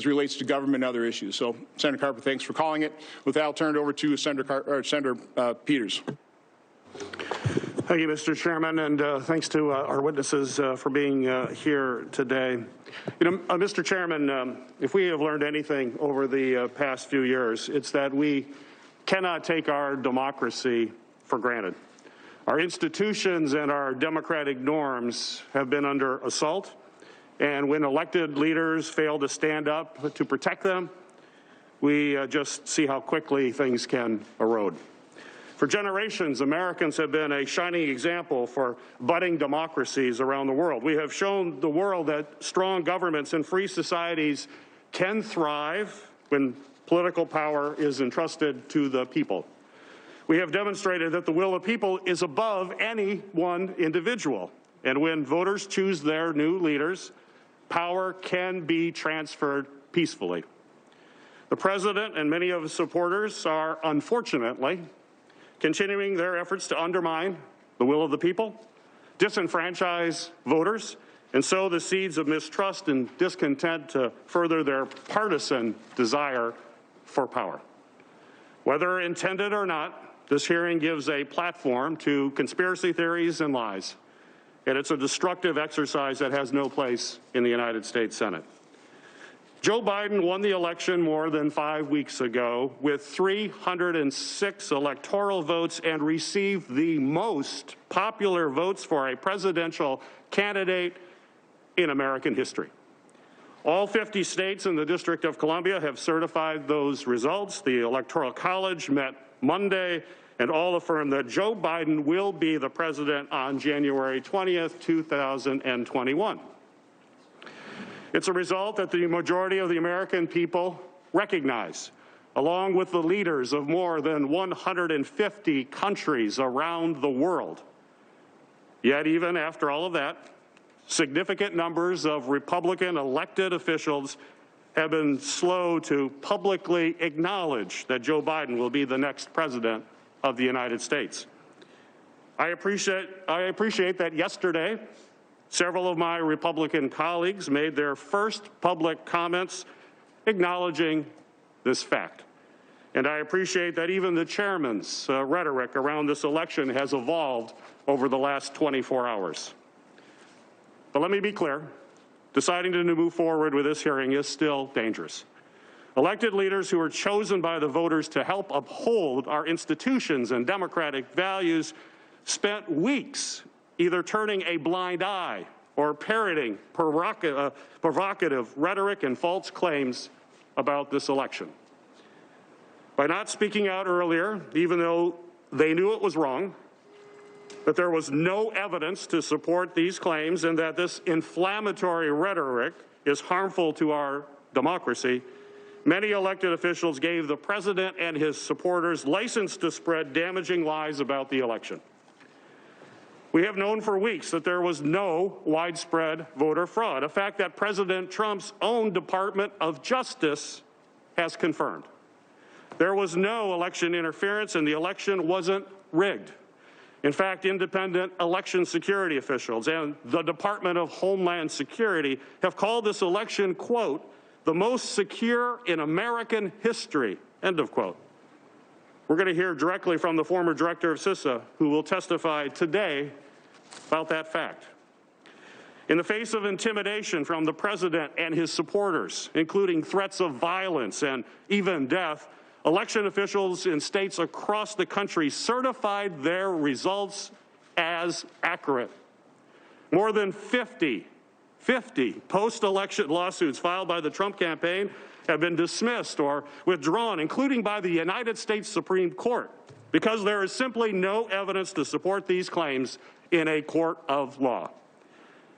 as it relates to government and other issues. So, Senator Carper, thanks for calling it. With that, I'll turn it over to Senator Peters. Thank you, Mr. Chairman, and thanks to our witnesses for being here today. You know, Mr. Chairman, if we have learned anything over the past few years, it's that we cannot take our democracy for granted. Our institutions and our democratic norms have been under assault, and when elected leaders fail to stand up to protect them, we just see how quickly things can erode. For generations, Americans have been a shining example for budding democracies around the world. We have shown the world that strong governments and free societies can thrive when political power is entrusted to the people. We have demonstrated that the will of people is above any one individual. And when voters choose their new leaders, power can be transferred peacefully. The President and many of his supporters are, unfortunately, continuing their efforts to undermine the will of the people, disenfranchise voters, and sow the seeds of mistrust and discontent to further their partisan desire for power. Whether intended or not, this hearing gives a platform to conspiracy theories and lies, and it's a destructive exercise that has no place in the United States Senate. Joe Biden won the election more than 5 weeks ago with 306 electoral votes and received the most popular votes for a presidential candidate in American history. All 50 states and the District of Columbia have certified those results. The Electoral College met Monday, and all affirm that Joe Biden will be the president on January 20th, 2021. It's a result that the majority of the American people recognize, along with the leaders of more than 150 countries around the world. Yet even after all of that, significant numbers of Republican elected officials have been slow to publicly acknowledge that Joe Biden will be the next president of the United States. I appreciate that yesterday, several of my Republican colleagues made their first public comments acknowledging this fact. And I appreciate that even the chairman's rhetoric around this election has evolved over the last 24 hours. But let me be clear, deciding to move forward with this hearing is still dangerous. Elected leaders who are chosen by the voters to help uphold our institutions and democratic values spent weeks either turning a blind eye or parroting provocative rhetoric and false claims about this election. By not speaking out earlier, even though they knew it was wrong, that there was no evidence to support these claims, and that this inflammatory rhetoric is harmful to our democracy, many elected officials gave the president and his supporters license to spread damaging lies about the election. We have known for weeks that there was no widespread voter fraud, a fact that President Trump's own Department of Justice has confirmed. There was no election interference, and the election wasn't rigged. In fact, independent election security officials and the Department of Homeland Security have called this election, quote, the most secure in American history, end of quote. We're going to hear directly from the former director of CISA, who will testify today about that fact. In the face of intimidation from the president and his supporters, including threats of violence and even death, election officials in states across the country certified their results as accurate. More than 50 post-election lawsuits filed by the Trump campaign have been dismissed or withdrawn, including by the United States Supreme Court, because there is simply no evidence to support these claims in a court of law.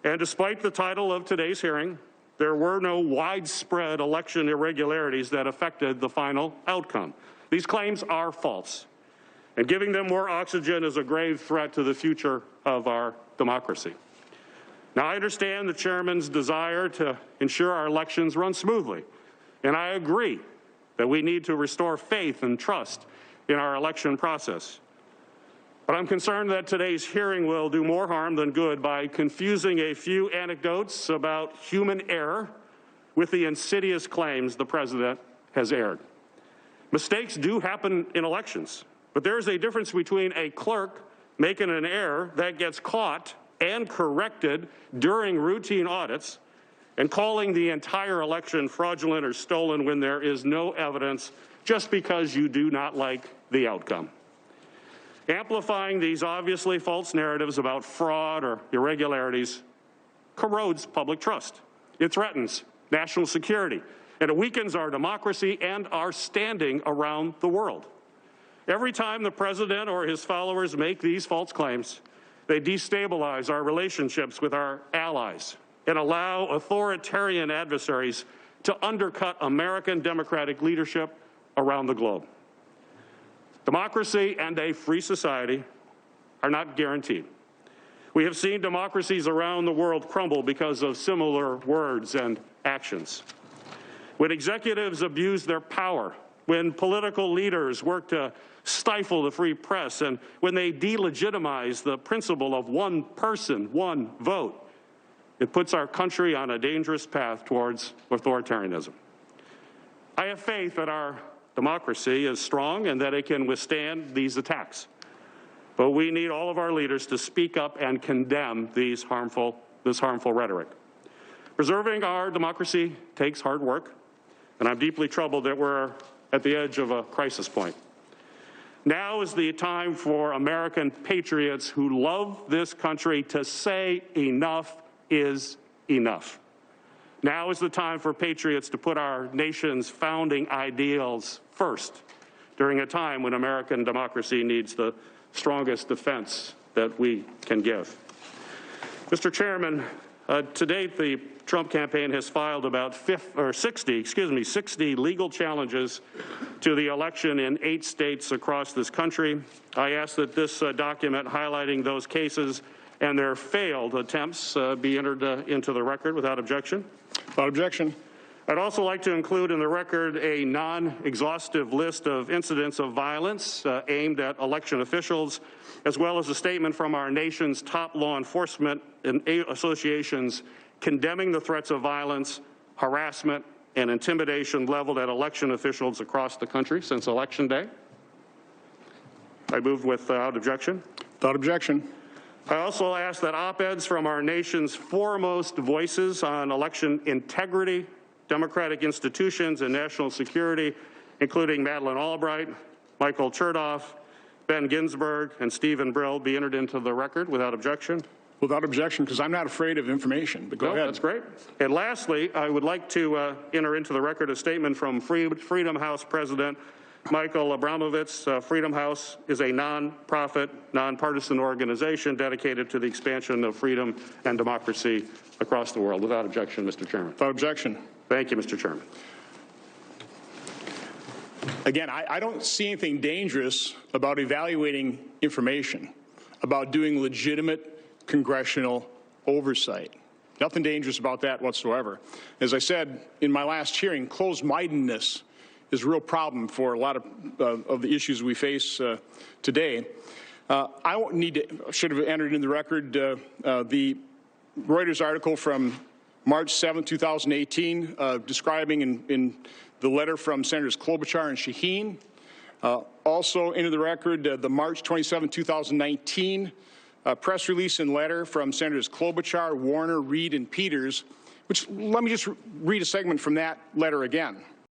And despite the title of today's hearing, there were no widespread election irregularities that affected the final outcome. These claims are false, and giving them more oxygen is a grave threat to the future of our democracy. Now, I understand the chairman's desire to ensure our elections run smoothly, and I agree that we need to restore faith and trust in our election process. But I'm concerned that today's hearing will do more harm than good by confusing a few anecdotes about human error with the insidious claims the president has aired. Mistakes do happen in elections, but there is a difference between a clerk making an error that gets caught and corrected during routine audits and calling the entire election fraudulent or stolen when there is no evidence just because you do not like the outcome. Amplifying these obviously false narratives about fraud or irregularities corrodes public trust. It threatens national security, and it weakens our democracy and our standing around the world. Every time the president or his followers make these false claims, they destabilize our relationships with our allies and allow authoritarian adversaries to undercut American democratic leadership around the globe. Democracy and a free society are not guaranteed. We have seen democracies around the world crumble because of similar words and actions. When executives abuse their power, when political leaders work to stifle the free press, and when they delegitimize the principle of one person, one vote, it puts our country on a dangerous path towards authoritarianism. I have faith that our democracy is strong and that it can withstand these attacks. But we need all of our leaders to speak up and condemn this harmful rhetoric. Preserving our democracy takes hard work, and I'm deeply troubled that we're at the edge of a crisis point. Now is the time for American patriots who love this country to say enough is enough. Now is the time for patriots to put our nation's founding ideals first during a time when American democracy needs the strongest defense that we can give. Mr. Chairman, to date, the Trump campaign has filed about 60 legal challenges to the election in 8 states across this country. I ask that this document highlighting those cases and their failed attempts be entered into the record without objection. Without objection. I'd also like to include in the record a non-exhaustive list of incidents of violence aimed at election officials, as well as a statement from our nation's top law enforcement and associations condemning the threats of violence, harassment, and intimidation leveled at election officials across the country since Election Day. I move without objection. Without objection. I also ask that op-eds from our nation's foremost voices on election integrity, democratic institutions, and national security, including Madeleine Albright, Michael Chertoff, Ben Ginsburg, and Stephen Brill, be entered into the record without objection. Without objection, because I'm not afraid of information, but go ahead. That's great. And lastly, I would like to enter into the record a statement from Freedom House President Michael Abramovitz. Freedom House is a non-profit, nonpartisan organization dedicated to the expansion of freedom and democracy across the world. Without objection, Mr. Chairman. Without objection. Thank you, Mr. Chairman. Again, I don't see anything dangerous about evaluating information, about doing legitimate congressional oversight. Nothing dangerous about that whatsoever. As I said in my last hearing, closed-mindedness is a real problem for a lot of the issues we face today. I should have entered in the record the Reuters article from March 7, 2018, describing in the letter from Senators Klobuchar and Shaheen. Also into the record the March 27, 2019 press release and letter from Senators Klobuchar, Warner, Reid, and Peters, which let me just read a segment from that letter again.